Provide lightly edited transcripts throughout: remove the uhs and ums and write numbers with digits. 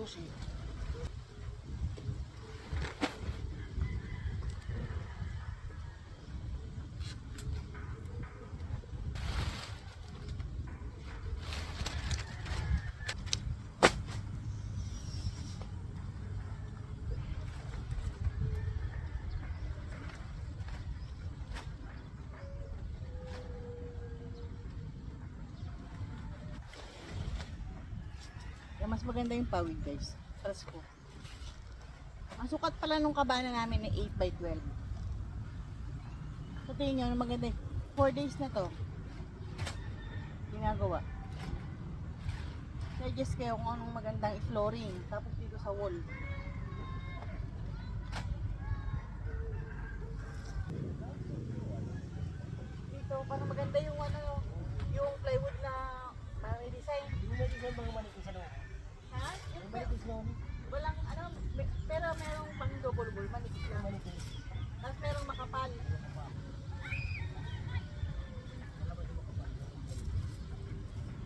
tapos eh. Mas maganda yung pawid guys. Presko. Ang sukat pala nung kabana namin na 8x12. So tingin nyo, maganda. 4 days na to. Ginagawa. Suggest kayo kung anong magandang i-flooring. Tapos dito sa wall. Dito, parang maganda yung ano, yung plywood na may design. Hindi mo design mga manikin sa loob. Ha? Yung manikin sa loob. Walang ano, pero merong pang double wall, manikit lang. Manikin. Tapos merong makapal.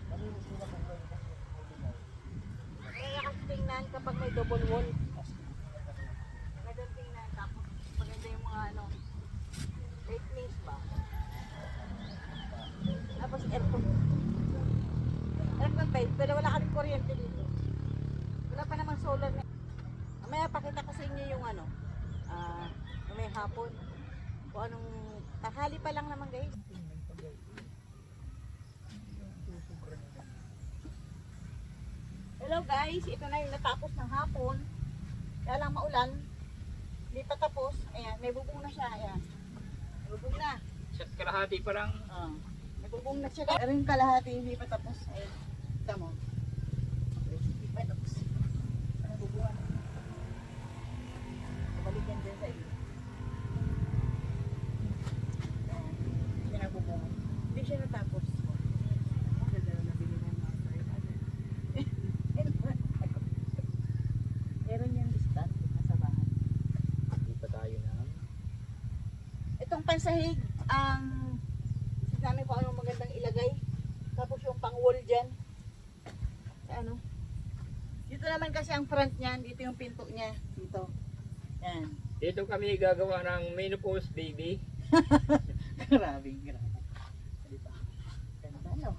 Malinis nila kung gano'n. Kaya kasi tingnan kapag may double wall. Maganda tingnan. Tapos maganda yung mga ano, lightnings ba? Tapos aircon. Aircon ba? Pero wala kaming kuryente dito. Wala pa namang solar na. Mamaya pakita ko sa inyo yung ano, may hapon. Kung anong, tanghali pa lang naman guys. Hello guys, ito na yung natapos ng hapon. Kaya lang maulan. Hindi pa tapos. Ayan, may bubong na siya. Ayan. May bubong na. Sa kalahati parang May bubong na siya. Pero yung kalahati hindi pa tapos. Ayan. Kita mo. Hindi pa tapos. Ano bubungan? Kabalikan din sa iyo. Ayan. Pinabubungan. Hindi siya natapos. Ang ganda na nabili ng mga meron yung stand nasa bahay. hindi pa tayo na. Itong pansahig, ang isip namin kung anong magandang ilagay. Tapos yung pang-wall dyan. Sa ano. Dito naman kasi ang front niyan. Dito yung pinto niya. Dito. Yan. Dito kami gagawa ng menopause baby. Grabe, grabe. Diba? Ganda, no?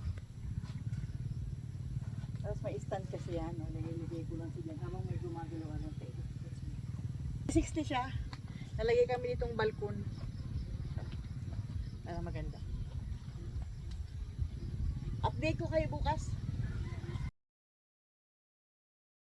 Tapos may stand kasi yan. No? Nagigigay ko lang sila habang may gumagalawa ng table. 60 siya. Nalagay kami ditong balkon. Para maganda. Update ko kayo bukas.